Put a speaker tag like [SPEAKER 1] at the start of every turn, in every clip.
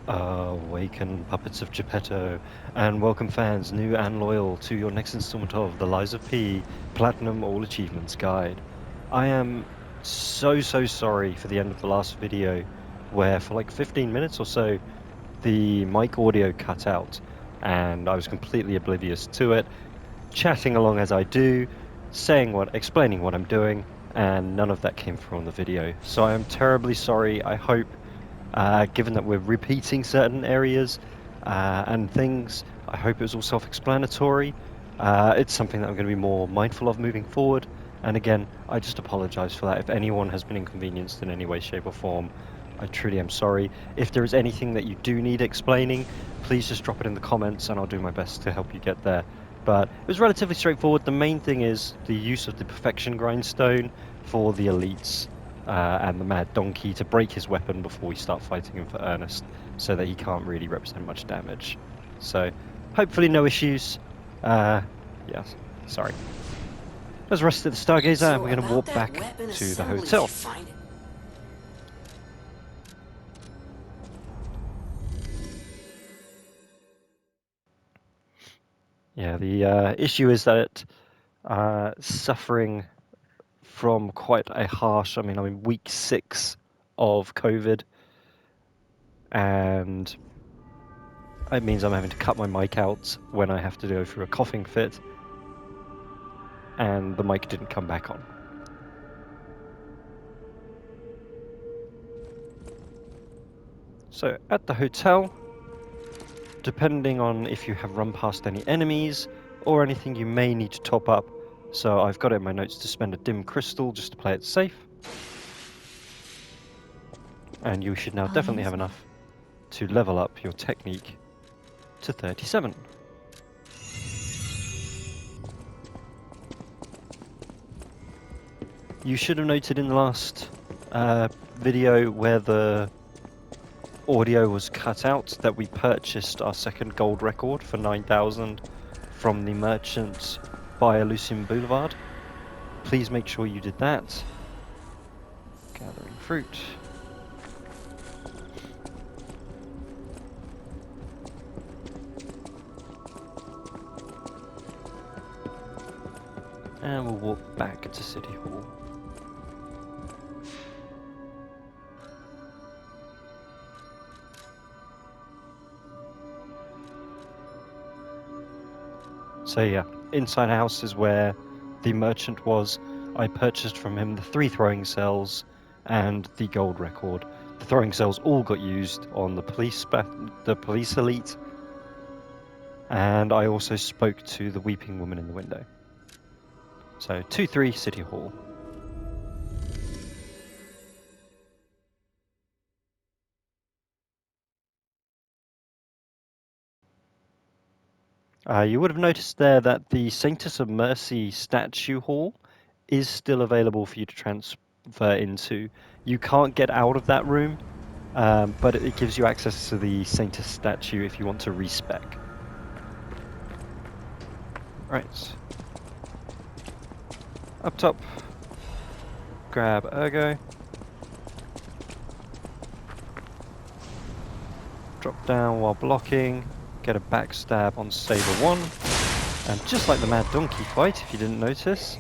[SPEAKER 1] Awaken puppets of Geppetto, and welcome fans, new and loyal, to your next installment of The Lies of P Platinum All Achievements Guide. I am so sorry for the end of the last video, where for like 15 minutes or so, the mic audio cut out, and I was completely oblivious to it, chatting along as I do, explaining what I'm doing, and none of that came through on the video. So I am terribly sorry. I hope given that we're repeating certain areas and things, I hope it was all self-explanatory. It's something that I'm going to be more mindful of moving forward. And again, I just apologize for that. If anyone has been inconvenienced in any way, shape, or form, I truly am sorry. If there is anything that you do need explaining, please just drop it in the comments and I'll do my best to help you get there. But it was relatively straightforward. The main thing is the use of the perfection grindstone for the elites. And the Mad Donkey to break his weapon before we start fighting him for earnest, so that he can't really represent much damage. So, hopefully no issues. Yes, sorry. Let's rest at the Stargazer, and we're going to walk back to the hotel. Yeah, the issue is that suffering from quite a harsh, I'm in week 6 of COVID, and it means I'm having to cut my mic out when I have to go through a coughing fit, and the mic didn't come back on. So at the hotel, depending on if you have run past any enemies or anything you may need to top up, so I've got it in my notes to spend a dim crystal just to play it safe. And you should now definitely have enough to level up your technique to 37. You should have noted in the last video where the audio was cut out that we purchased our second gold record for 9,000 from the merchant via Lucien Boulevard. Please make sure you did that. Gathering fruit. And we'll walk back to City Hall. So yeah, inside house is where the merchant was. I purchased from him the 3 throwing cells and the gold record. The throwing cells all got used on the police elite, and I also spoke to the weeping woman in the window. So 2-3 City Hall. You would have noticed there that the Saintess of Mercy statue hall is still available for you to transfer into. You can't get out of that room, but it gives you access to the Saintess statue if you want to respec. Right. Up top, grab Ergo. Drop down while blocking. Get a backstab on Saber 1. And just like the Mad Donkey fight, if you didn't notice.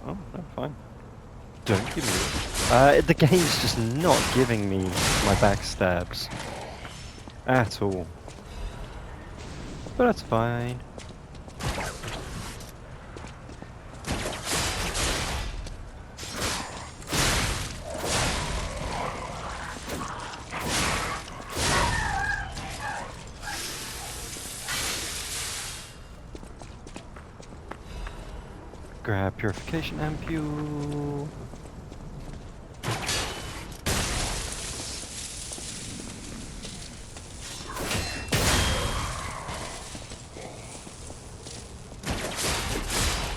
[SPEAKER 1] Oh, no, fine. Don't give me it. The game's just not giving me my backstabs. At all. But that's fine. Grab Purification Ampule.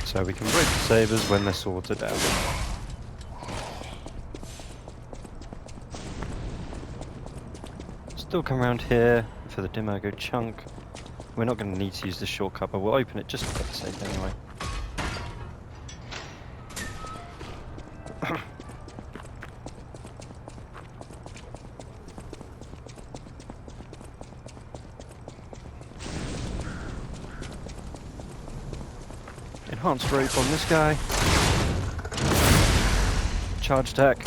[SPEAKER 1] So we can break the sabers when their swords are down. Still come around here for the dim Ergo chunk. We're not going to need to use this shortcut, but we'll open it just for the sake anyway. enhanced rope on this guy. Charge attack.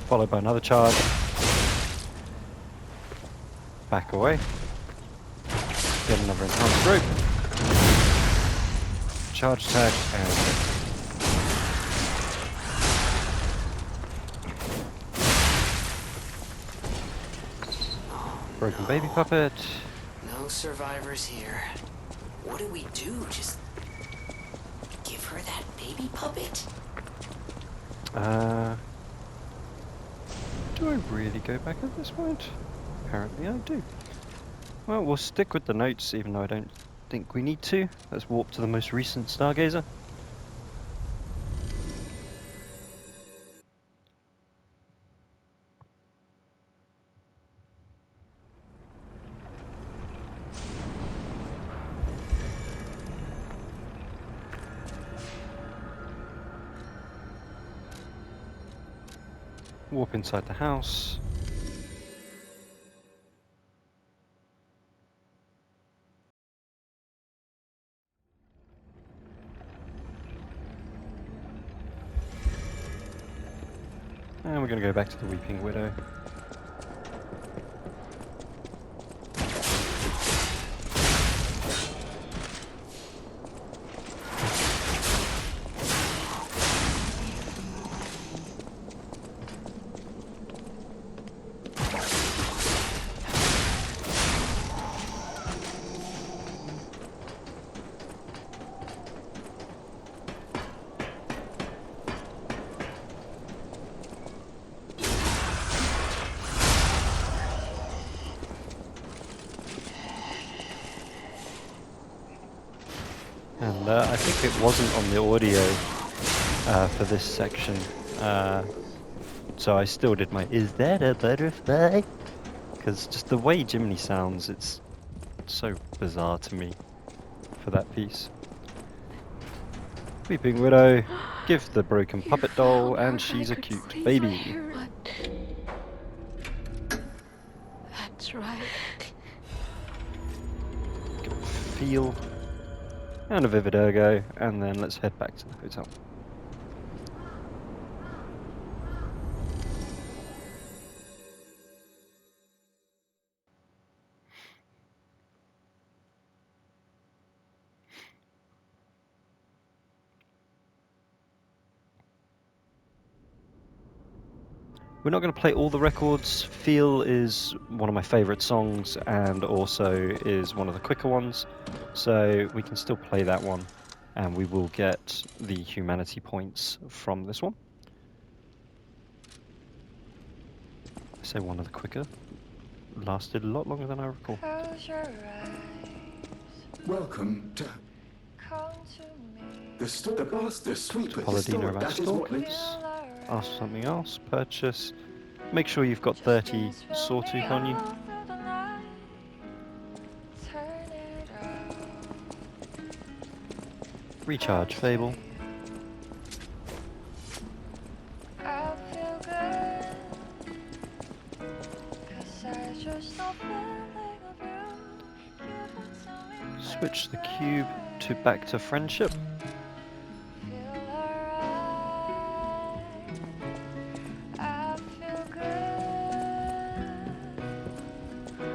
[SPEAKER 1] Followed by another charge. Back away. Get another enhanced rope. Charge attack and broken baby puppet.
[SPEAKER 2] No survivors here. What do we do? Just give her that baby puppet?
[SPEAKER 1] Do I really go back at this point? Apparently I do. Well, we'll stick with the notes even though I don't think we need to. Let's warp to the most recent Stargazer. Warp inside the house. And we're going to go back to the Weeping Widow. And I think it wasn't on the audio for this section, so I still did my "is that a butterfly?" because just the way Jiminy sounds, it's so bizarre to me for that piece. Weeping Widow, give the broken puppet doll, and she's a cute baby.
[SPEAKER 3] That's right.
[SPEAKER 1] Feel. And a vivid Ergo, and then let's head back to the hotel. We're not going to play all the records. Feel is one of my favourite songs and also is one of the quicker ones, so we can still play that one and we will get the humanity points from this one. I say one of the quicker. Lasted a lot longer than I recall.
[SPEAKER 3] Close your eyes.
[SPEAKER 4] Welcome to
[SPEAKER 3] Come to me.
[SPEAKER 4] the boss, the sweet with the
[SPEAKER 1] Paladino
[SPEAKER 4] store.
[SPEAKER 1] about
[SPEAKER 4] That is what
[SPEAKER 1] Stalkers.
[SPEAKER 3] Feel alright.
[SPEAKER 1] Ask for something else. Purchase. Make sure you've got 30 Sawtooth on you.
[SPEAKER 3] All through the night. Turn it up.
[SPEAKER 1] Recharge Fable.
[SPEAKER 3] I feel good. 'Cause I just don't feeling of you. Give it to me.
[SPEAKER 1] Switch the cube to back to friendship.
[SPEAKER 3] Feel alright. I feel good.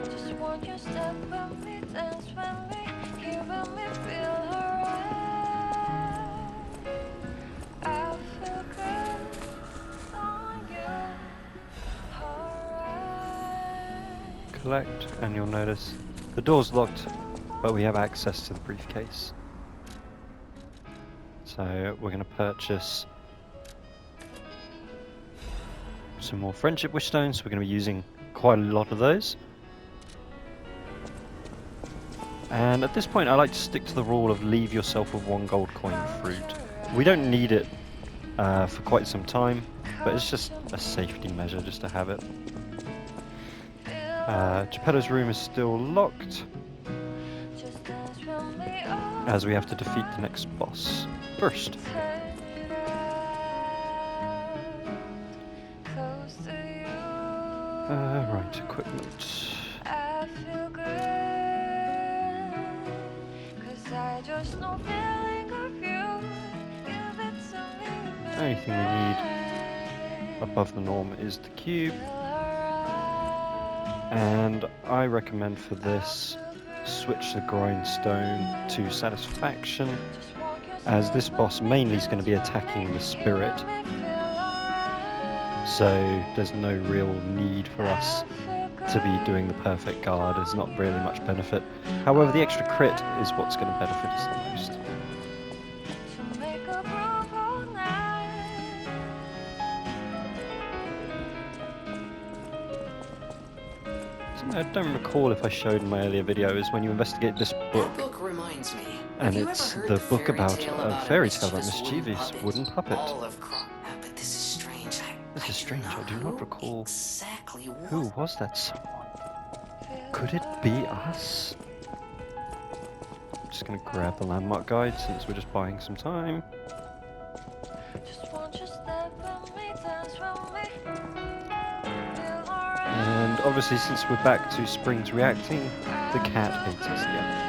[SPEAKER 3] Just want you step with me, dance with me, giving me feel alright. I feel good on you. Alright.
[SPEAKER 1] Collect, and you'll notice the door's locked, but we have access to the briefcase. So we're going to purchase some more friendship wish stones. We're going to be using quite a lot of those. And at this point I like to stick to the rule of leave yourself with 1 gold coin fruit. We don't need it for quite some time, but it's just a safety measure just to have it. Geppetto's room is still locked,
[SPEAKER 3] Just dance with me, oh.
[SPEAKER 1] as we have to defeat the next boss first.
[SPEAKER 3] Turn it out, close to you.
[SPEAKER 1] Right, equipment.
[SPEAKER 3] I feel good, 'cause I just know feeling
[SPEAKER 1] only thing we need above the norm is the cube. And I recommend for this, switch the grindstone to satisfaction, as this boss mainly is going to be attacking the spirit. So there's no real need for us to be doing the perfect guard. There's not really much benefit. However, the extra crit is what's going to benefit us the most. I don't recall if I showed in my earlier videos when you investigate this book,
[SPEAKER 2] That book reminds me.
[SPEAKER 1] and
[SPEAKER 2] Have you
[SPEAKER 1] it's
[SPEAKER 2] ever heard
[SPEAKER 1] the book
[SPEAKER 2] fairy
[SPEAKER 1] about
[SPEAKER 2] tale
[SPEAKER 1] a
[SPEAKER 2] about
[SPEAKER 1] fairy tale about mischievous
[SPEAKER 2] puppet?
[SPEAKER 1] wooden puppet.
[SPEAKER 2] All of but this is strange.
[SPEAKER 1] This is strange, I do not recall
[SPEAKER 2] Exactly
[SPEAKER 1] who was that someone. Could it be us? I'm just going to grab the landmark guide since we're just buying some time. And obviously, since we're back to springs reacting, the cat hates us again.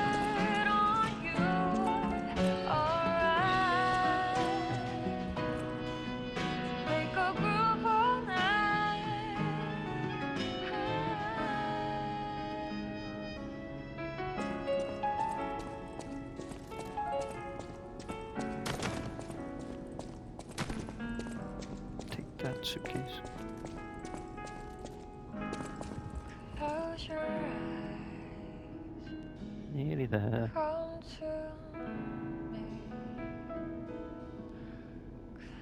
[SPEAKER 1] Take that suitcase. Nearly there.
[SPEAKER 3] Come to me.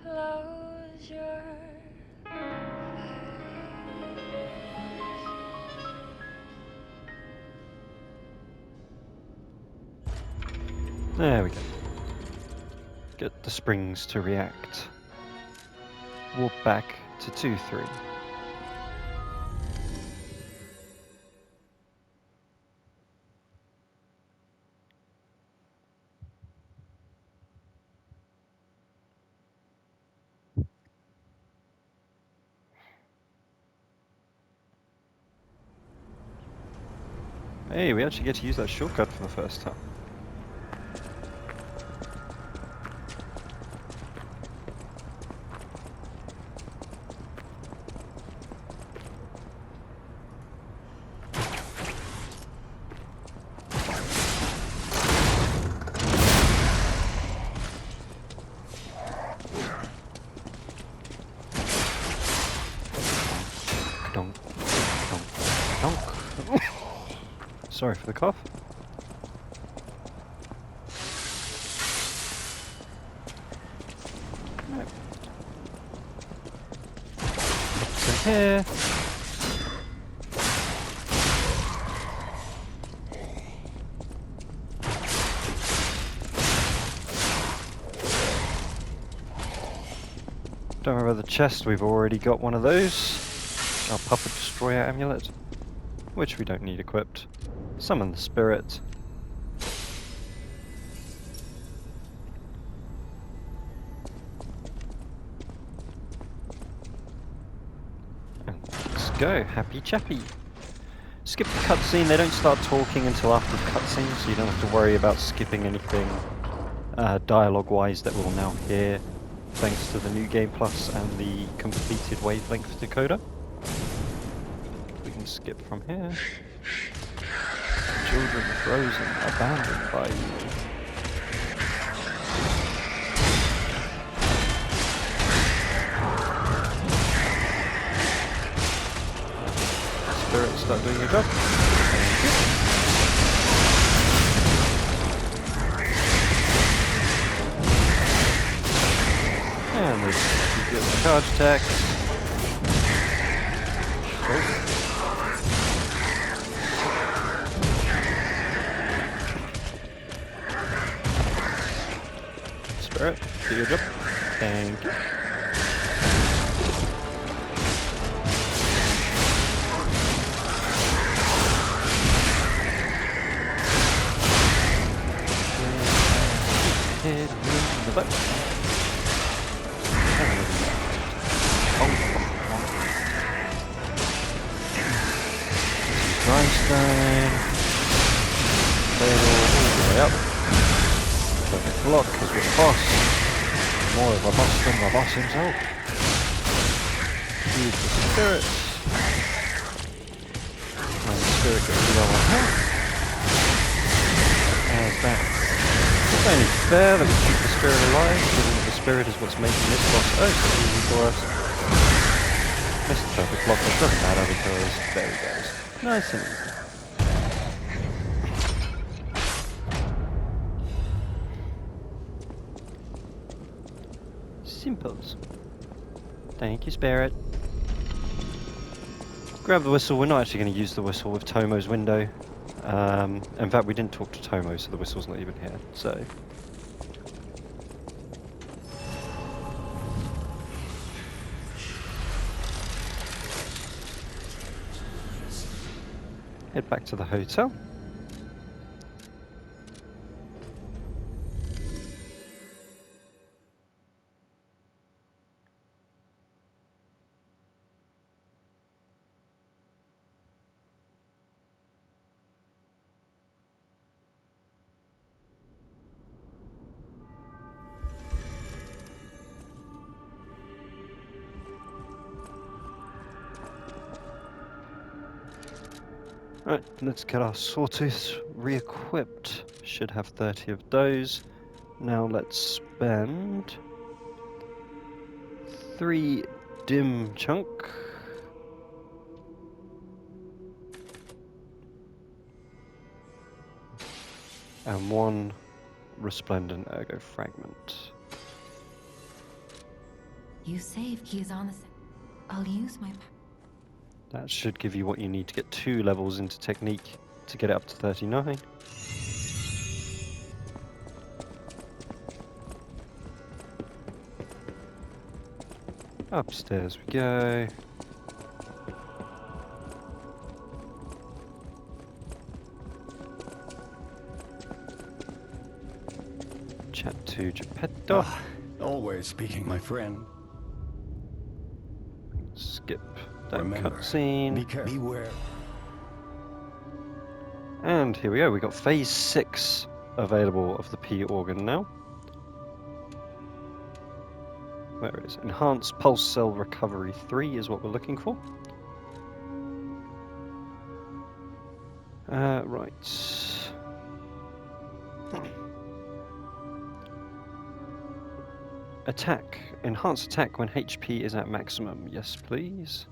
[SPEAKER 3] Close your
[SPEAKER 1] There we go. Get the springs to react. Warp back to 2-3. Hey, we actually get to use that shortcut for the first time. Donk, donk, donk. Sorry for the cough. Right. What's in here? Don't remember the chest, we've already got one of those. Our Puppet Destroyer amulet, which we don't need equipped. Summon the spirit. And let's go, happy chappy. Skip the cutscene, they don't start talking until after the cutscene, so you don't have to worry about skipping anything dialogue-wise that we'll now hear, thanks to the new Game Plus and the completed wavelength decoder. We can skip from here. Children frozen, abandoned by you. Spirit, start doing your job. Thank you. And we get the charge attack. Oh. Spirit, do your job. Thank you. Hit in the butt. Grindstone. Ladle all the way up. Perfect block because we're the boss. more of a boss than the boss himself. Use the spirit. And the spirit gets low on health. As that. It's only fair that we keep the spirit alive, given that the spirit is what's making this boss so easy for us. Missed the perfect block, but it doesn't matter because there he goes. Nice and easy. Simples. Thank you, Spirit. Grab the whistle. We're not actually going to use the whistle with Tomo's window. In fact, we didn't talk to Tomo, so the whistle's not even here. So. Head back to the hotel. Right, let's get our sawtooths re-equipped. Should have 30 of those. Now let's spend 3 dim chunk. And 1 resplendent ergo fragment.
[SPEAKER 5] You saved keys on the. I'll use my.
[SPEAKER 1] That should give you what you need to get 2 levels into technique to get it up to 39. Upstairs we go. Chat to Geppetto.
[SPEAKER 4] Always speaking, my friend.
[SPEAKER 1] Skip that
[SPEAKER 4] Remember,
[SPEAKER 1] cutscene.
[SPEAKER 4] Beware.
[SPEAKER 1] And here we go, we got phase 6 available of the POrgan now. Where it is? Enhanced Pulse Cell Recovery 3 is what we're looking for. Right. Attack. Enhanced attack when HP is at maximum. Yes, please.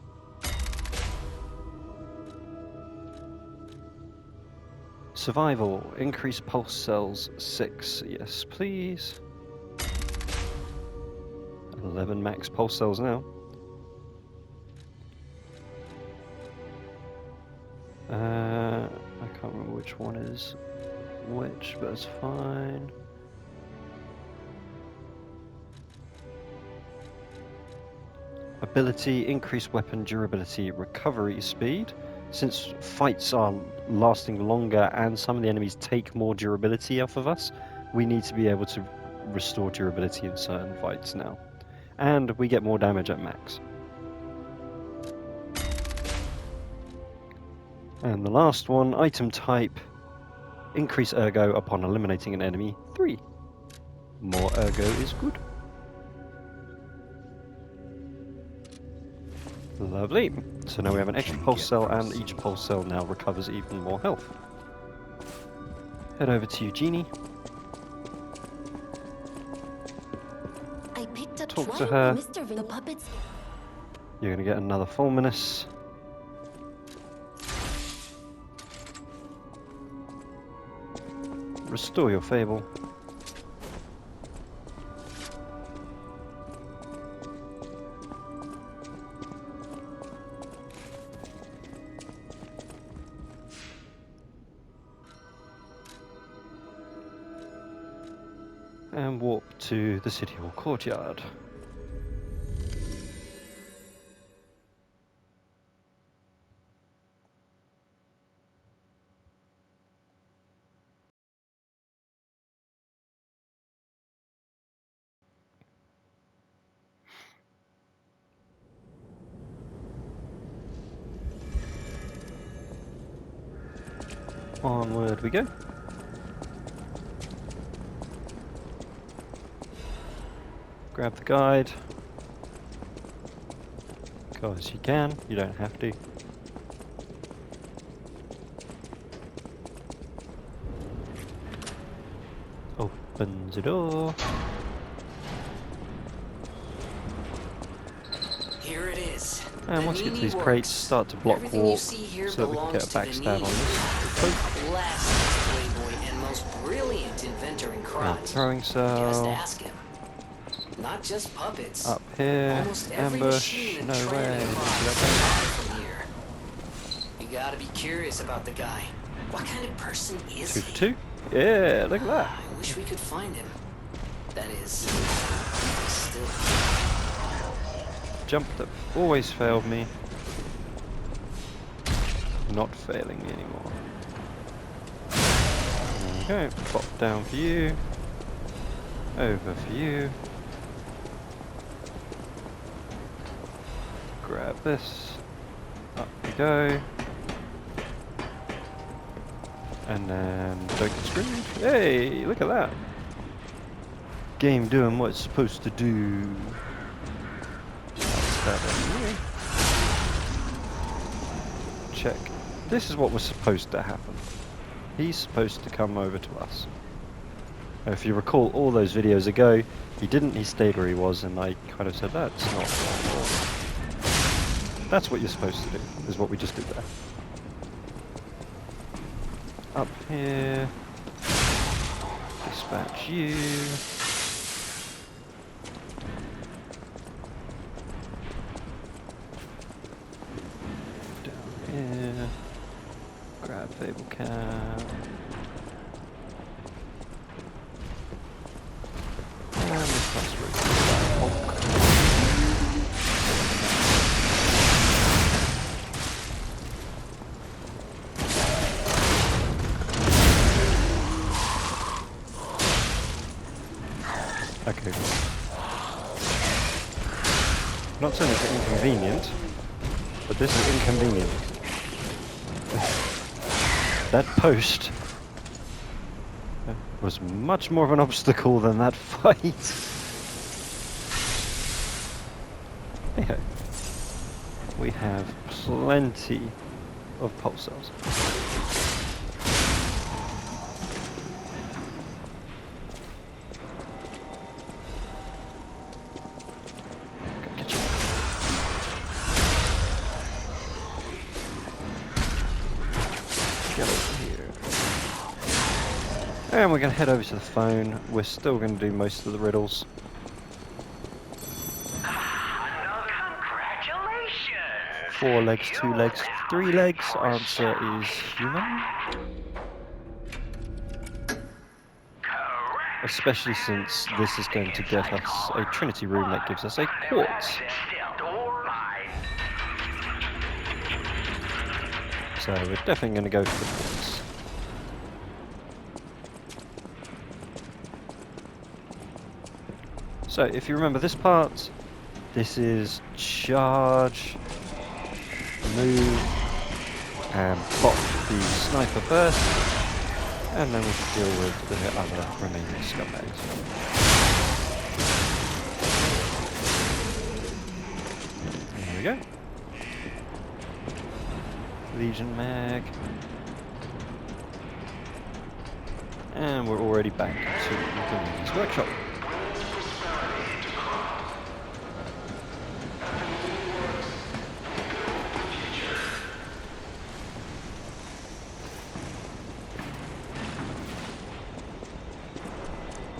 [SPEAKER 1] Survival. Increase pulse cells 6. Yes, please. 11 max pulse cells now. I can't remember which one is which, but it's fine. Ability, increase weapon durability, recovery speed. Since fights are lasting longer and some of the enemies take more durability off of us, we need to be able to restore durability in certain fights now. And we get more damage at max. And the last one, item type, increase Ergo upon eliminating an enemy, 3. More Ergo is good. Lovely. So now we have an extra pulse cell, and each pulse cell now recovers even more health. Head over to Eugenie.
[SPEAKER 5] I picked up
[SPEAKER 1] Talk to her.
[SPEAKER 5] Mr. The puppets.
[SPEAKER 1] You're going to get another Fulminus. Restore your Fable. And warp to the City Hall courtyard. Onward we go. Grab the guide. Because you can, you don't have to. Open the door.
[SPEAKER 2] Here it is.
[SPEAKER 1] And
[SPEAKER 2] The
[SPEAKER 1] once you get to
[SPEAKER 2] Nini
[SPEAKER 1] these
[SPEAKER 2] works.
[SPEAKER 1] crates, start to block
[SPEAKER 2] Everything you
[SPEAKER 1] walk
[SPEAKER 2] see here
[SPEAKER 1] so that we can get a
[SPEAKER 2] belongs to the
[SPEAKER 1] backstab on
[SPEAKER 2] Nini.
[SPEAKER 1] this.
[SPEAKER 2] Classiest playboy and most brilliant inventor in Krat.
[SPEAKER 1] Throwing
[SPEAKER 2] Just
[SPEAKER 1] cell.
[SPEAKER 2] ask him. Not just puppets.
[SPEAKER 1] Up here.
[SPEAKER 2] Almost every
[SPEAKER 1] Ambush.
[SPEAKER 2] machine and
[SPEAKER 1] No
[SPEAKER 2] train
[SPEAKER 1] way.
[SPEAKER 2] in Krat is from here. You gotta be curious about the guy. What kind of person is
[SPEAKER 1] 2
[SPEAKER 2] he?
[SPEAKER 1] for 2. Yeah, look at that.
[SPEAKER 2] I wish we could find him. That is, still.
[SPEAKER 1] Jump that always failed me. Not failing me anymore. Okay, pop down for you. Over for you. Grab this. Up we go. And then don't get screwed. Hey, look at that. Game doing what it's supposed to do. That's that in here. Check. This is what was supposed to happen. He's supposed to come over to us. Now, if you recall all those videos ago, he didn't, he stayed where he was, and I kind of said, that's not normal. That's what you're supposed to do, is what we just did there. Up here. Dispatch you. Down here. Grab Fable Cab. And this password. Okay. Not saying it's inconvenient, but this is inconvenient. That post was much more of an obstacle than that fight. Anyhow, we have plenty of pulse cells. Get you. Get over here. And we're going to head over to the phone. We're still going to do most of the riddles.
[SPEAKER 6] Congratulations!
[SPEAKER 1] 4 legs, 2 legs, 3 legs. Answer is human. Especially since this is going to get us a Trinity room that gives us a quartz. So we're definitely going to go for the quartz. So if you remember this part, this is charge, move, and pop the sniper burst, and then we can deal with the other remaining scumbags. There we go. Legion mag. And we're already back to the Nini's workshop.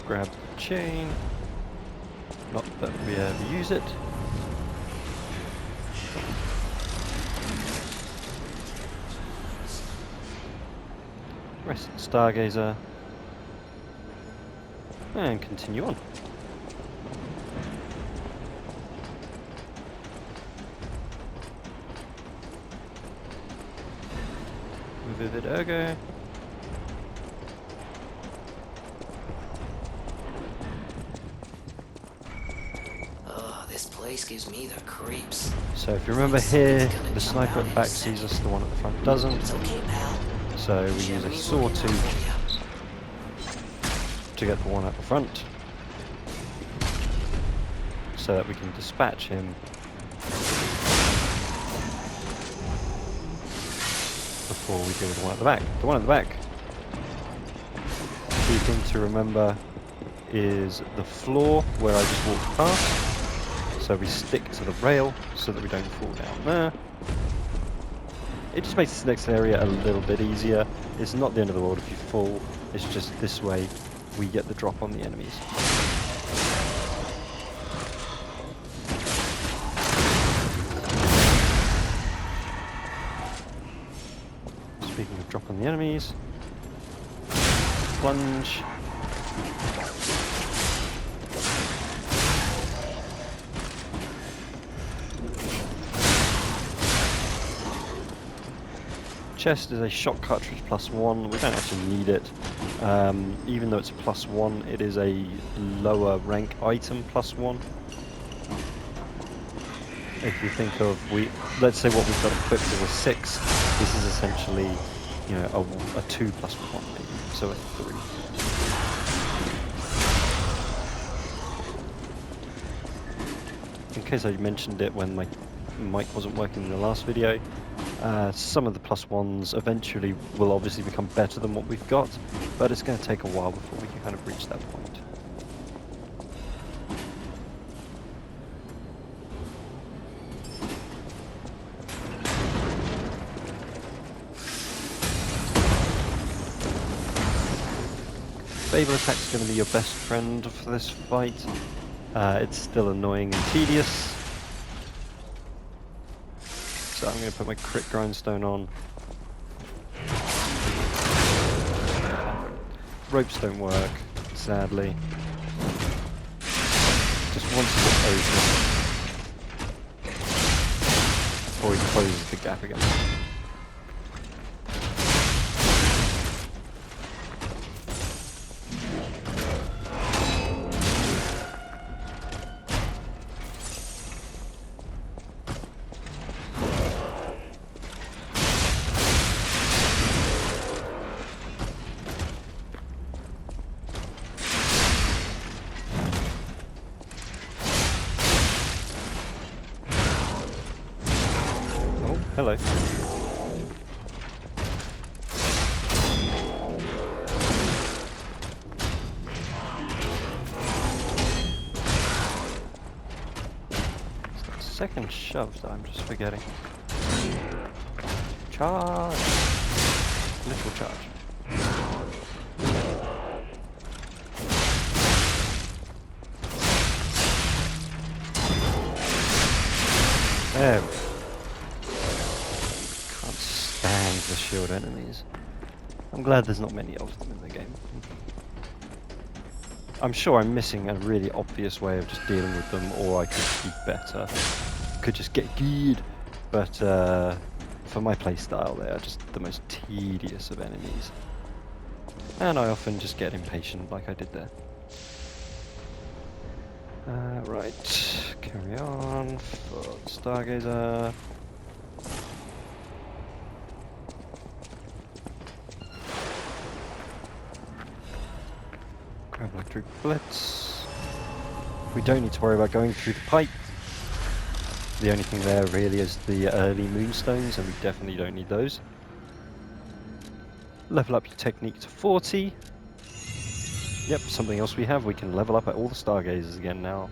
[SPEAKER 1] Grab the chain. Not that we ever use it. Rest the Stargazer. And continue on. Vivid Ergo.
[SPEAKER 2] Oh, this place gives me the creeps.
[SPEAKER 1] So if you remember here, the sniper at the back sees us, the one at the front doesn't.
[SPEAKER 2] It's okay, pal.
[SPEAKER 1] So we use a sawtooth to get the one at the front. so that we can dispatch him before we deal with the one at the back. The one at the back, key thing to remember is the floor where I just walked past, so we stick to the rail so that we don't fall down there. It just makes this next area a little bit easier. It's not the end of the world if you fall, it's just this way we get the drop on the enemies. Speaking of drop on the enemies, plunge. Chest is a shot cartridge +1. We don't actually need it. Even though it's a +1, it is a lower rank item +1. If you think of, let's say what we've got equipped is a 6, this is essentially, you know, a 2 + 1 maybe, so a 3. In case I mentioned it when my mic wasn't working in the last video, some of the +1s eventually will obviously become better than what we've got, but it's going to take a while before we can kind of reach that point. Fable attack's going to be your best friend for this fight. It's still annoying and tedious. So I'm going to put my crit grindstone on. Ropes don't work, sadly. Just once it's open before he closes the gap again. Hello. Second shove that I'm just forgetting. Charge! Little charge. There we go. The shield enemies. I'm glad there's not many of them in the game. I'm sure I'm missing a really obvious way of just dealing with them, or I could be better. Could just get geared, but for my playstyle they are just the most tedious of enemies. And I often just get impatient like I did there. Right, carry on for the Stargazer. Grab electric bullets. We don't need to worry about going through the pipe. The only thing there really is the early moonstones, and we definitely don't need those. Level up your technique to 40. Yep, something else we have. We can level up at all the Stargazers again now.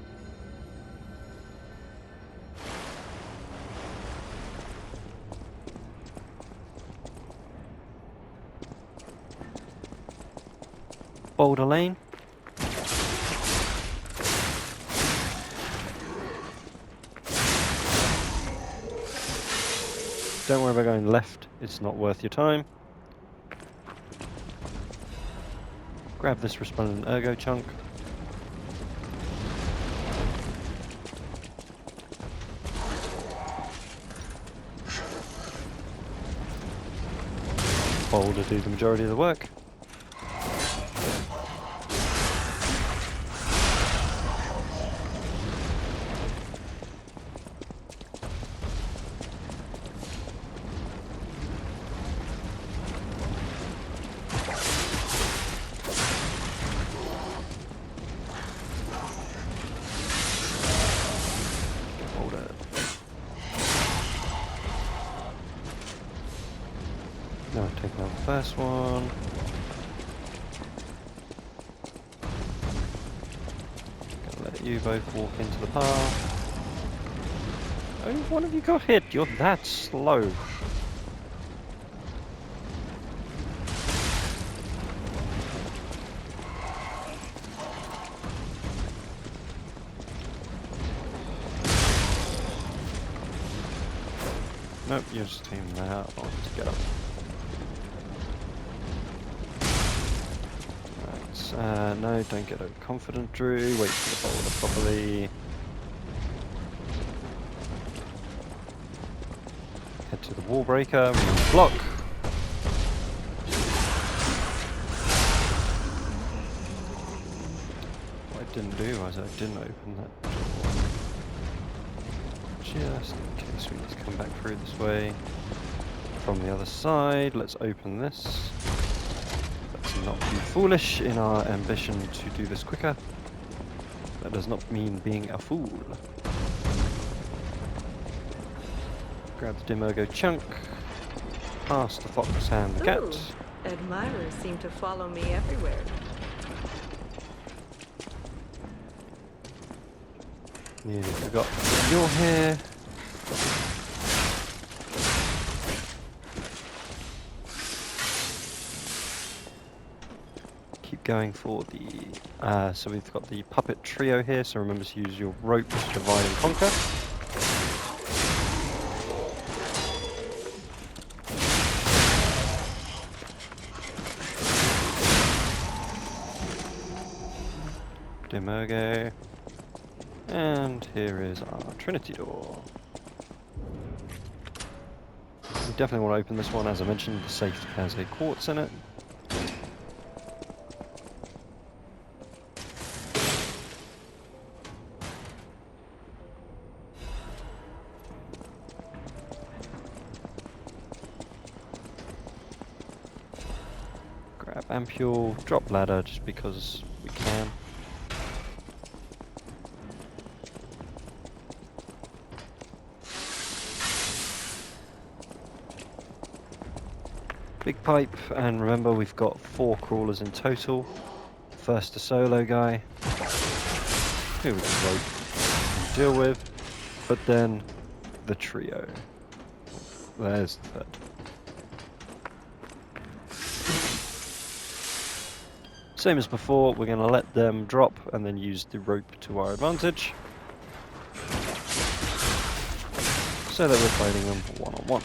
[SPEAKER 1] Boulder Lane. Don't worry about going left, it's not worth your time. Grab this resplendent Ergo chunk. Boulder do the majority of the work. Now we've taken out the first one. Gonna let you both walk into the path. Only one of you got hit. You're that slow. Nope, you're just taking that on to get up. Right, no, don't get overconfident, Drew. Wait for the boulder properly. Head to the wall breaker, block. What I didn't do was I didn't open that door. Just in case we need to come back through this way. From the other side, let's open this. Let's not be foolish in our ambition to do this quicker. That does not mean being a fool. Grab the dim Ergo chunk. Past the fox and the cat.
[SPEAKER 6] Ooh, admirers seem to follow me everywhere.
[SPEAKER 1] Nearly forgot you're here. Keep going for the... so we've got the puppet trio here, so remember to use your rope to divide and conquer. Dim Ergo. And here is our Trinity door. We definitely want to open this one. As I mentioned, the safe has a quartz in it. Grab ampule, drop ladder just because we can. Big pipe, and remember we've got 4 crawlers in total. First a solo guy, who we can rope and deal with, but then the trio. There's the third. Same as before, we're going to let them drop and then use the rope to our advantage, so that we're fighting them one-on-one.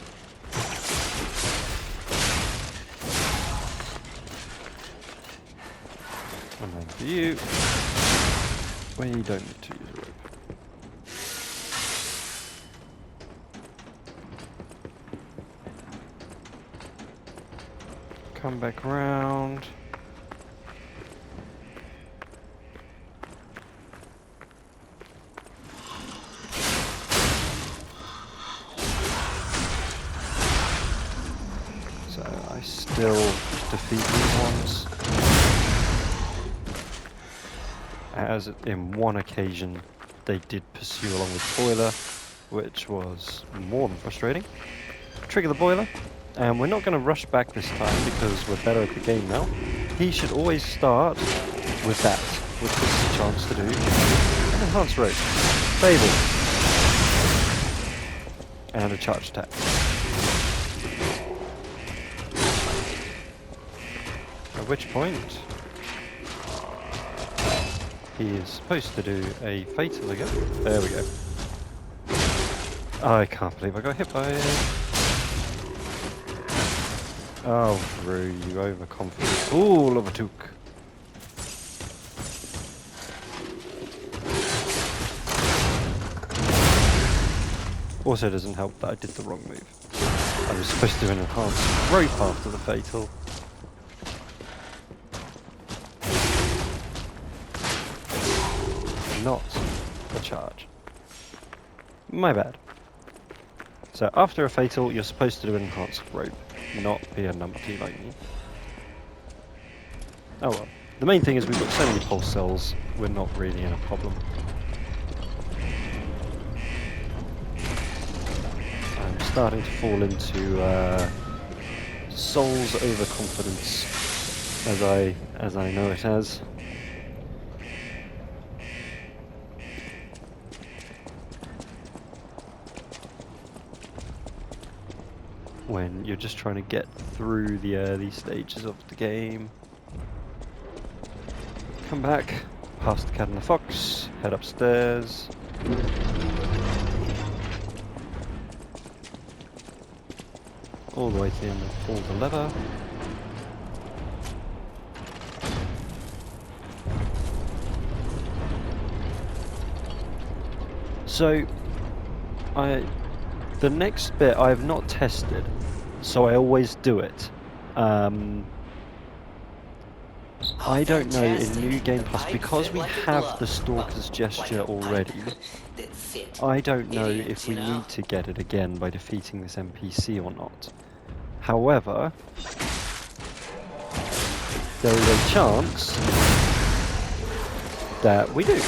[SPEAKER 1] And then for you, where you don't need to use a rope. Come back round. So I still defeat these ones. As in one occasion they did pursue along with boiler, which was more than frustrating. Trigger the boiler, and we're not going to rush back this time because we're better at the game now. He should always start with that, which is a chance to do an enhanced rope, Fable, and a charge attack. At which point he is supposed to do a fatal again. There we go. I can't believe I got hit by it. Oh, Rue, you overconfident fool of a took. Also doesn't help that I did the wrong move. I was supposed to do an enhanced rope after the fatal. Not a charge. My bad. So after a fatal, you're supposed to do an enhanced rope, not be a numpty like me. Oh well. The main thing is we've got so many pulse cells, we're not really in a problem. I'm starting to fall into Soul's overconfidence, as I know it as. When you're just trying to get through the early stages of the game. Come back, past the cat and the fox, head upstairs. All the way to the end and pull the lever. So, the next bit I have not tested, so I always do it. I don't know in New Game Plus, because we have the Stalker's Gesture already, I don't know if we need to get it again by defeating this NPC or not. However, there is a chance that we do.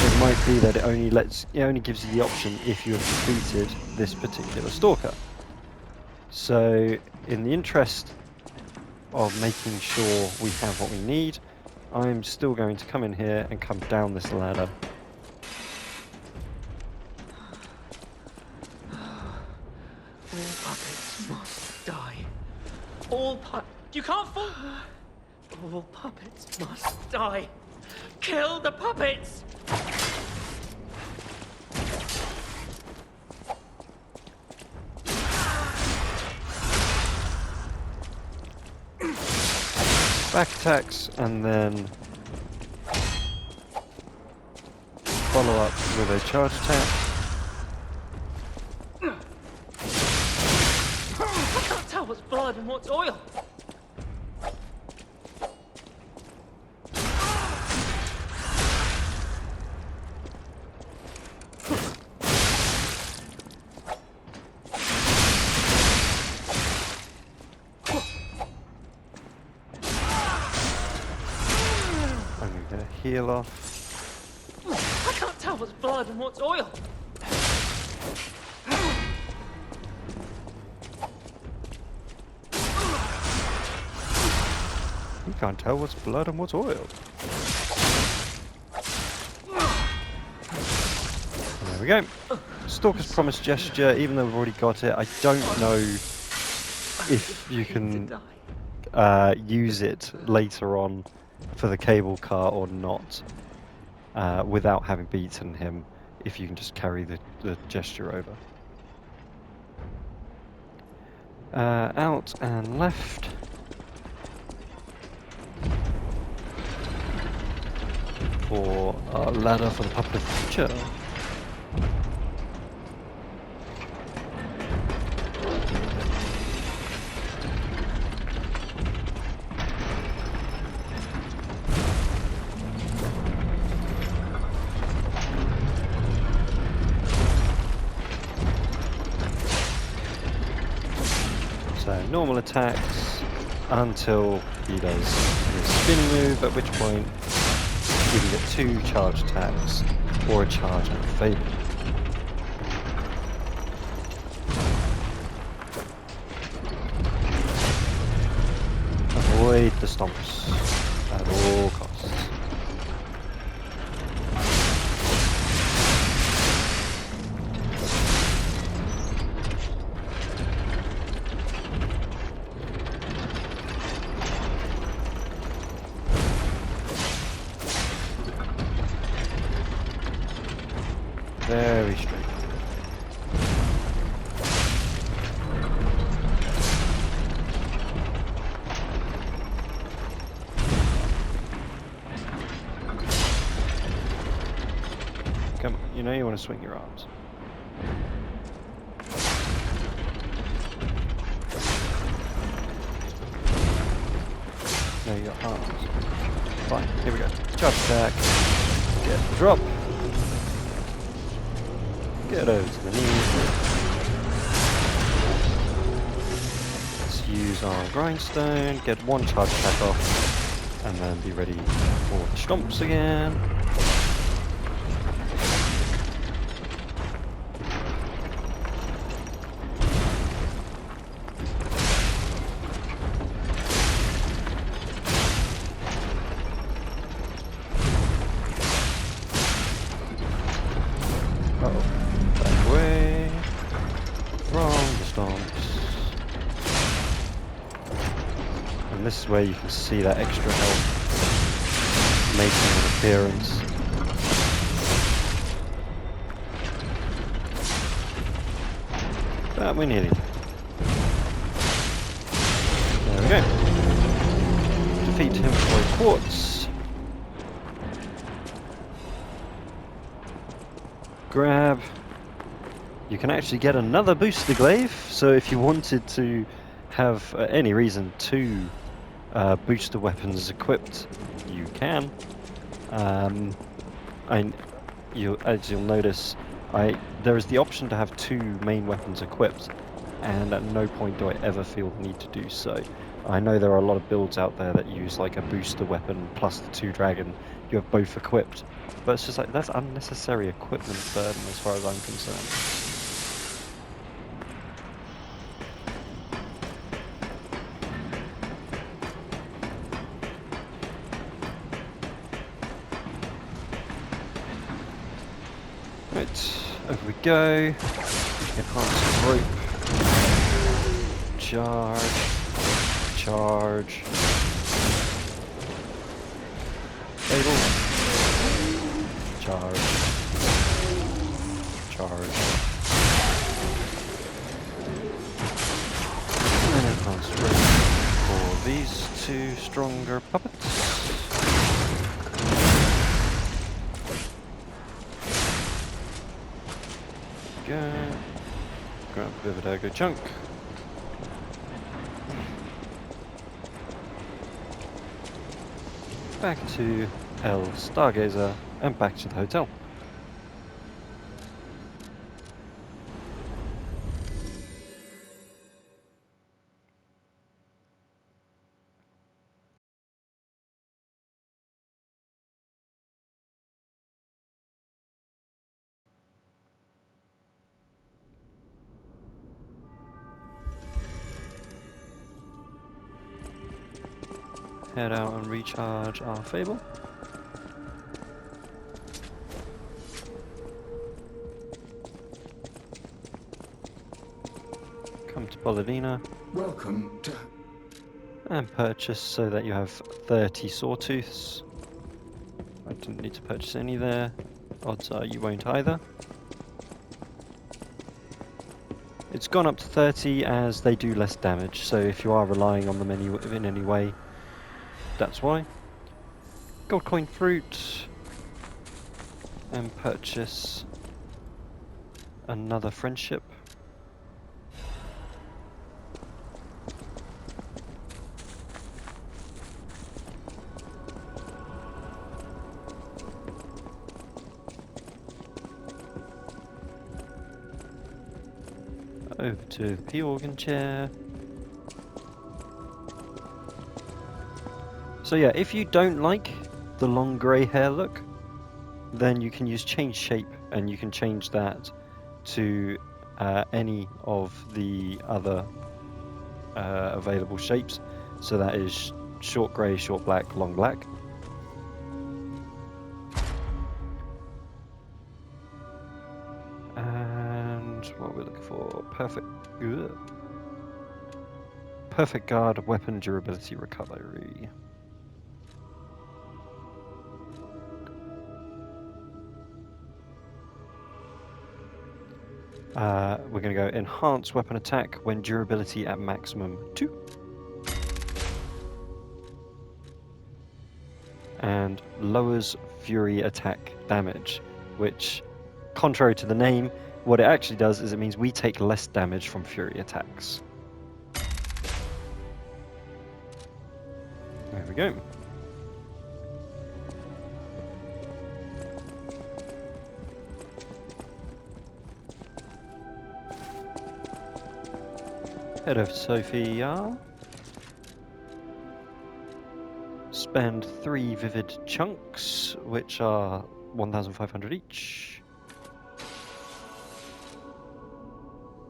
[SPEAKER 1] It might be that it only gives you the option if you have defeated this particular Stalker. So, in the interest of making sure we have what we need, I'm still going to come in here and come down this ladder.
[SPEAKER 7] All puppets must die. You can't fall! All puppets must die. Kill the puppets!
[SPEAKER 1] Back attacks, and then follow up with a charge attack.
[SPEAKER 7] I can't tell what's blood and what's oil.
[SPEAKER 1] Heal off.
[SPEAKER 7] I can't tell what's blood and what's oil.
[SPEAKER 1] You can't tell what's blood and what's oil. There we go. Stalker's Promise Gesture, even though we've already got it, I don't know if you can use it later on for the cable car or not, without having beaten him, if you can just carry the gesture over. Out and left. For a ladder for the Puppet of the Future. So normal attacks until he does his spinning move, at which point you can get 2 charge attacks or a charge and a fade. Avoid the stomps at all costs. Very straight. Come on, you know you want to swing your arms. No, your arms. Fine, here we go. Charge attack. Get the drop. Get over to the knees. Let's use our grindstone, get 1 charge attack off, and then be ready for the stomps again. And this is where you can see that extra health making an appearance. But we're nearly. There we go. Defeat him for a quartz. Grab. You can actually get another booster glaive, so if you wanted to have any reason to booster weapons equipped, you can. As you'll notice, there is the option to have 2 main weapons equipped, and at no point do I ever feel the need to do so. I know there are a lot of builds out there that use like a booster weapon plus the 2 dragon. You have both equipped, but it's just like that's unnecessary equipment burden as far as I'm concerned. Right, over we go. Enhanced rope. Charge. Charge. Table. Charge. Charge. And enhanced rope for these 2 stronger puppets. Go. Grab a bit of Ergo chunk. Back to El Stargazer and back to the hotel. Head out and recharge our Fable. Come to Bolladina.
[SPEAKER 4] Welcome to...
[SPEAKER 1] And purchase so that you have 30 sawtooths. I didn't need to purchase any there. Odds are you won't either. It's gone up to 30 as they do less damage, so if you are relying on them in any way, that's why. Gold coin fruit. And purchase another friendship. Over to the POrgan chair. So yeah, if you don't like the long grey hair look, then you can use change shape, and you can change that to any of the other available shapes. So that is short grey, short black, long black. And what we're looking for, perfect guard, weapon durability recovery. We're going to go enhance weapon attack when durability at maximum 2. And lowers fury attack damage, which, contrary to the name, what it actually does is it means we take less damage from fury attacks. There we go. Head over to Sophia. Spend 3 vivid chunks, which are 1,500 each.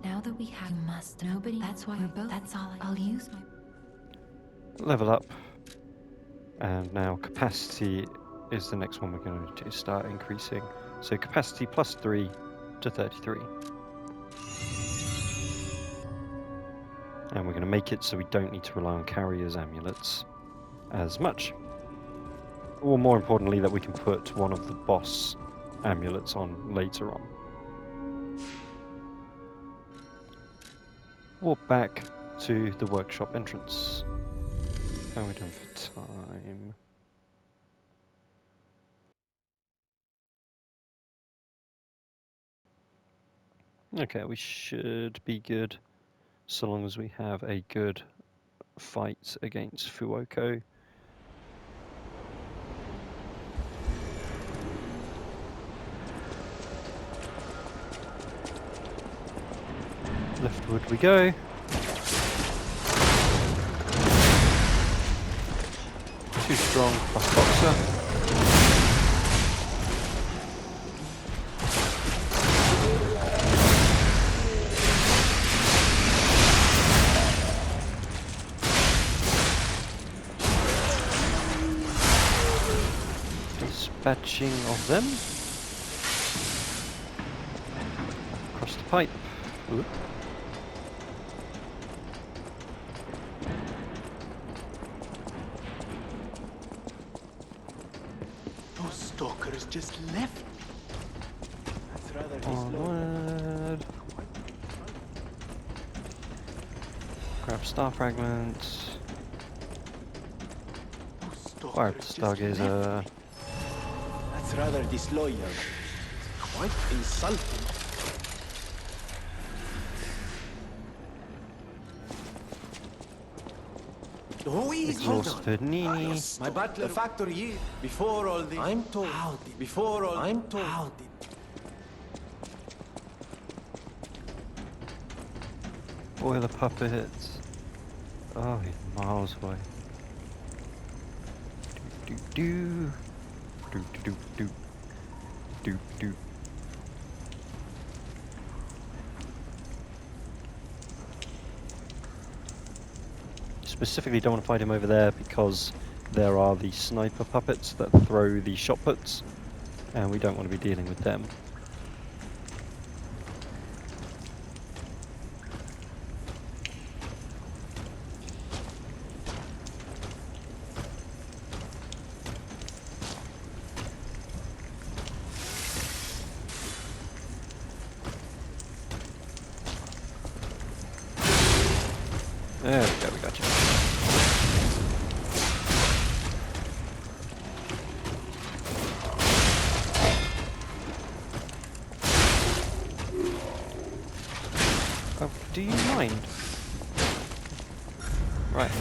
[SPEAKER 5] Now that we have, you must. Nobody. That's why we're both. That's all. I'll use my.
[SPEAKER 1] Level up. And now capacity is the next one we're going to start increasing. So capacity plus 3 to 33. And we're going to make it so we don't need to rely on carriers' amulets as much. Or more importantly, that we can put one of the boss amulets on later on. Walk back to the workshop entrance. How are we doing for time? Okay, we should be good so long as we have a good fight against FUOCO. Leftward we go. Too strong plus boxer. Dispatching of them. Across the pipe. Ooh.
[SPEAKER 8] Those stalkers just left me. I'd rather be slow.
[SPEAKER 1] Onward. Grab star fragments.
[SPEAKER 8] Those
[SPEAKER 1] Fire
[SPEAKER 8] stalkers just left
[SPEAKER 1] stargazer.
[SPEAKER 8] me. That's rather disloyal. Quite insulting.
[SPEAKER 1] Exhausted Nini.
[SPEAKER 8] My butler factory here. Before all this. I'm told. Before all. I'm told. How did?
[SPEAKER 1] Boiler puppets. Oh, he's miles away. Do do do do do do do do. Specifically, don't want to fight him over there because there are the sniper puppets that throw the shot puts, and we don't want to be dealing with them. There we go, we got you. Oh, do you mind? Right.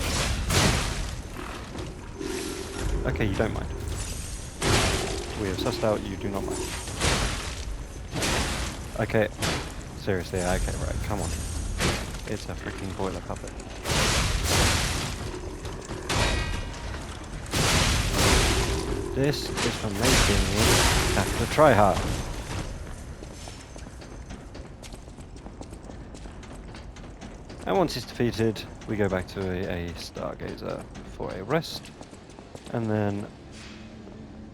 [SPEAKER 1] Okay, you don't mind. We have sussed out you do not mind. Okay. Seriously, okay, right, come on. It's a freaking boiler puppet. This is for making me have to try hard. And once it's defeated, we go back to a stargazer for a rest. And then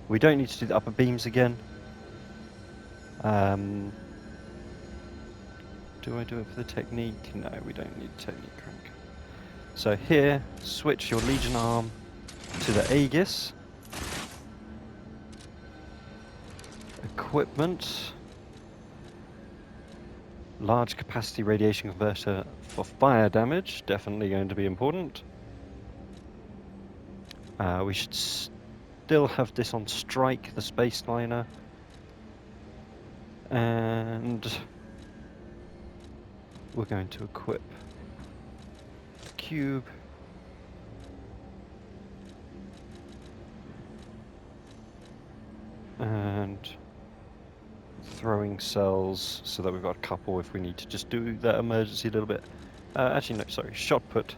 [SPEAKER 1] we don't need to do the upper beams again. Do I do it for the technique? No, we don't need technique crank. So here, switch your Legion arm to the Aegis. Equipment. Large capacity radiation converter for fire damage, definitely going to be important. We should still have this on strike, the space liner. And we're going to equip the cube. And throwing cells so that we've got a couple if we need to just do that emergency a little bit. Actually, no, sorry, shot put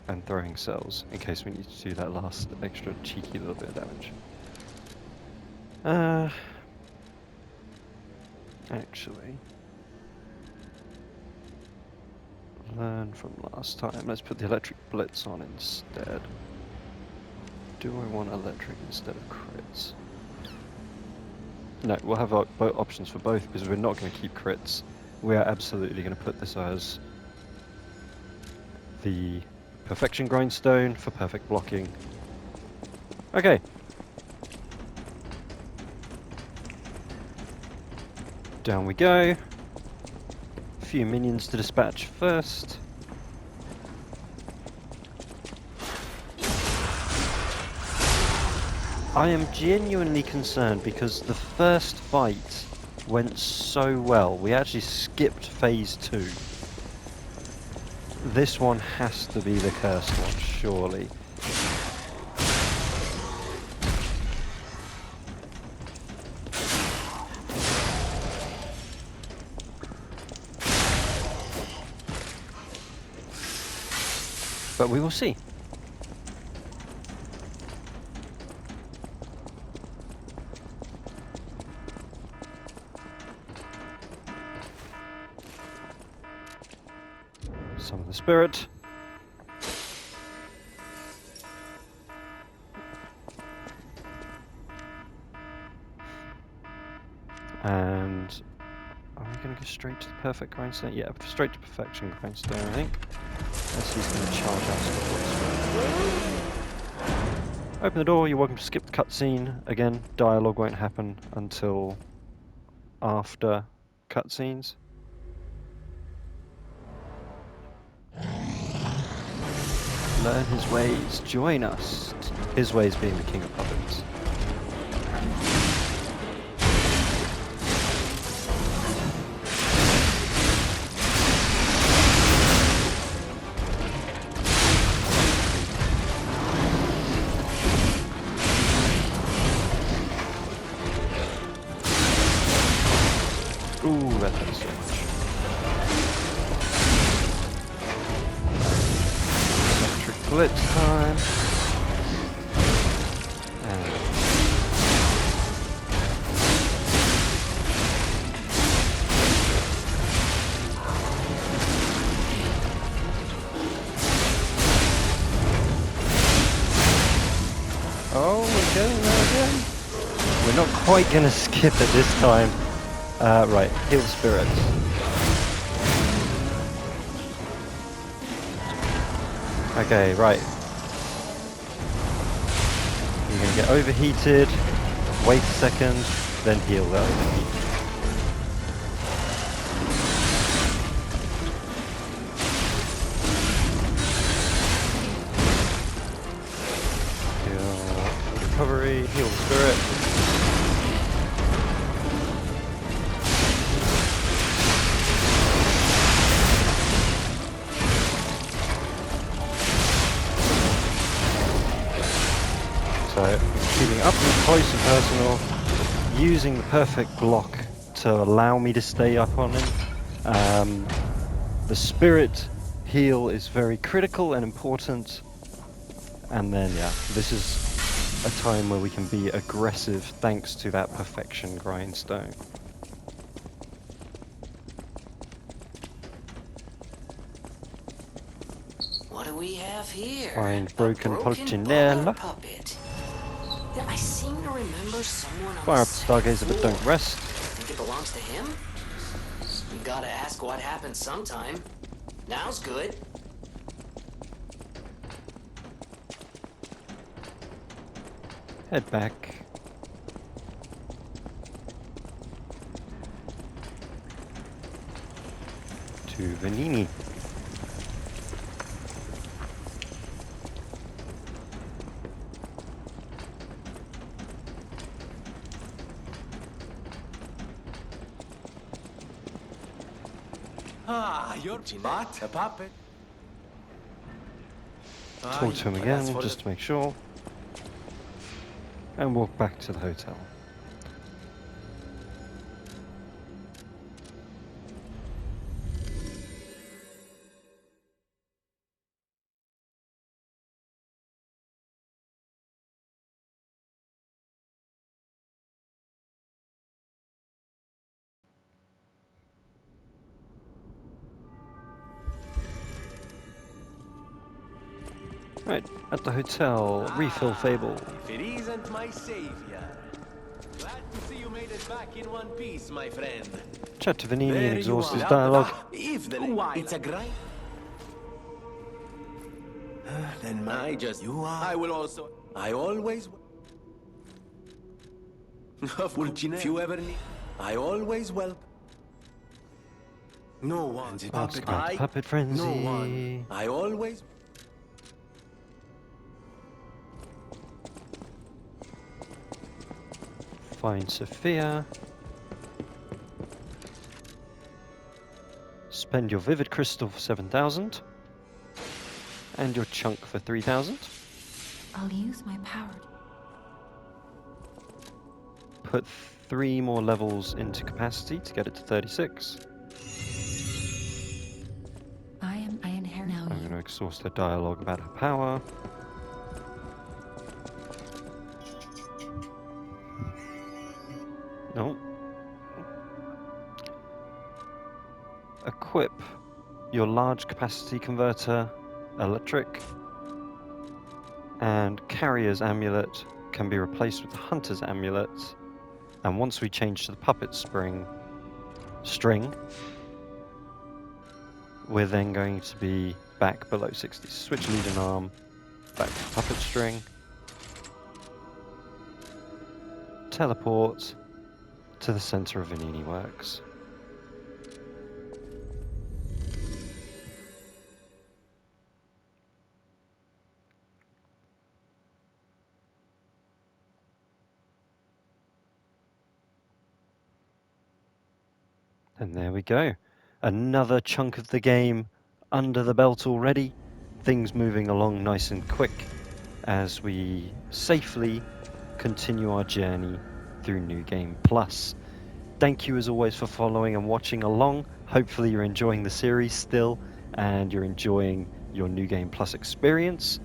[SPEAKER 1] and throwing cells in case we need to do that last extra cheeky little bit of damage. Actually, learn from last time. Let's put the electric blitz on instead. Do I want electric instead of crits? No, we'll have both options for both because we're not going to keep crits. We are absolutely going to put this as the perfection grindstone for perfect blocking. Okay. Down we go. A few minions to dispatch first. I am genuinely concerned because the first fight went so well. We actually skipped phase 2. This one has to be the cursed one, surely. But we will see. Some of the spirit. And are we going to go straight to the perfect grindstone? Yeah, straight to perfection grindstone, I think. Unless he's going to charge out of the Open the door, you're welcome to skip the cutscene. Again, dialogue won't happen until after cutscenes. Learn his ways, join us. His ways being the king of puppets. Ooh, that hurts so much. Electric blitz time. And oh, we're going there again. We're not quite going to skip it this time. Right, heal spirit. Okay, right. You're gonna get overheated, wait a second, then heal that overheat. Heal recovery, heal spirit. So, keeping up and close and personal, using the perfect block to allow me to stay up on him. The spirit heal is very critical and important. And then, yeah, this is a time where we can be aggressive thanks to that perfection grindstone.
[SPEAKER 2] What do we have here?
[SPEAKER 1] Find
[SPEAKER 2] A
[SPEAKER 1] broken
[SPEAKER 2] bar
[SPEAKER 1] Polichinella.
[SPEAKER 2] puppet. Yeah, I seem to remember someone on
[SPEAKER 1] Fire up
[SPEAKER 2] the
[SPEAKER 1] the stargazer,
[SPEAKER 2] second
[SPEAKER 1] but don't
[SPEAKER 2] floor.
[SPEAKER 1] rest.
[SPEAKER 2] Think it belongs to him? You gotta ask what happened sometime. Now's good.
[SPEAKER 1] Head back. To Vanini.
[SPEAKER 8] Ah, you're but a puppet.
[SPEAKER 1] Talk to him again, just to make sure. And walk back to the hotel. Right, at the hotel, refill Fable.
[SPEAKER 8] If it isn't my savior. Glad to see you made it back in one piece, my friend.
[SPEAKER 1] Chat to Vanini and
[SPEAKER 8] There you
[SPEAKER 1] exhaust his
[SPEAKER 8] are.
[SPEAKER 1] dialogue.
[SPEAKER 8] If the it's a grind. Then I just... You are... I will also... I always... If you ever need... I always welcome. No one.
[SPEAKER 1] Puppet, puppet frenzy.
[SPEAKER 8] No one. I always...
[SPEAKER 1] Find Sophia. Spend your Vivid Crystal for 7,000. And your chunk for 3,000.
[SPEAKER 5] I'll use my power.
[SPEAKER 1] Put 3 more levels into capacity to get it to 36.
[SPEAKER 5] I inherit now.
[SPEAKER 1] I'm going to exhaust her dialogue about her power. No. Equip your large capacity converter electric, and Carrier's amulet can be replaced with the Hunter's amulet, and once we change to the puppet string, we're then going to be back below 60. Switch lead and arm, back to puppet string, teleport to the center of Vanini Works. And there we go. Another chunk of the game under the belt already. Things moving along nice and quick as we safely continue our journey through New Game Plus. Thank you as always for following and watching along. Hopefully you're enjoying the series still and you're enjoying your New Game Plus experience.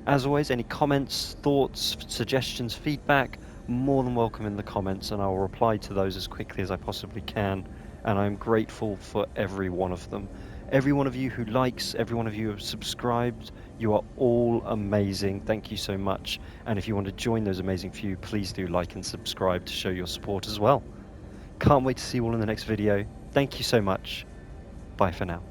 [SPEAKER 1] As always, any comments, thoughts, suggestions, feedback, more than welcome in the comments, and I'll reply to those as quickly as I possibly can. And I'm grateful for every one of them. Every one of you who likes, every one of you who have subscribed, you are all amazing. Thank you so much. And if you want to join those amazing few, please do like and subscribe to show your support as well. Can't wait to see you all in the next video. Thank you so much. Bye for now.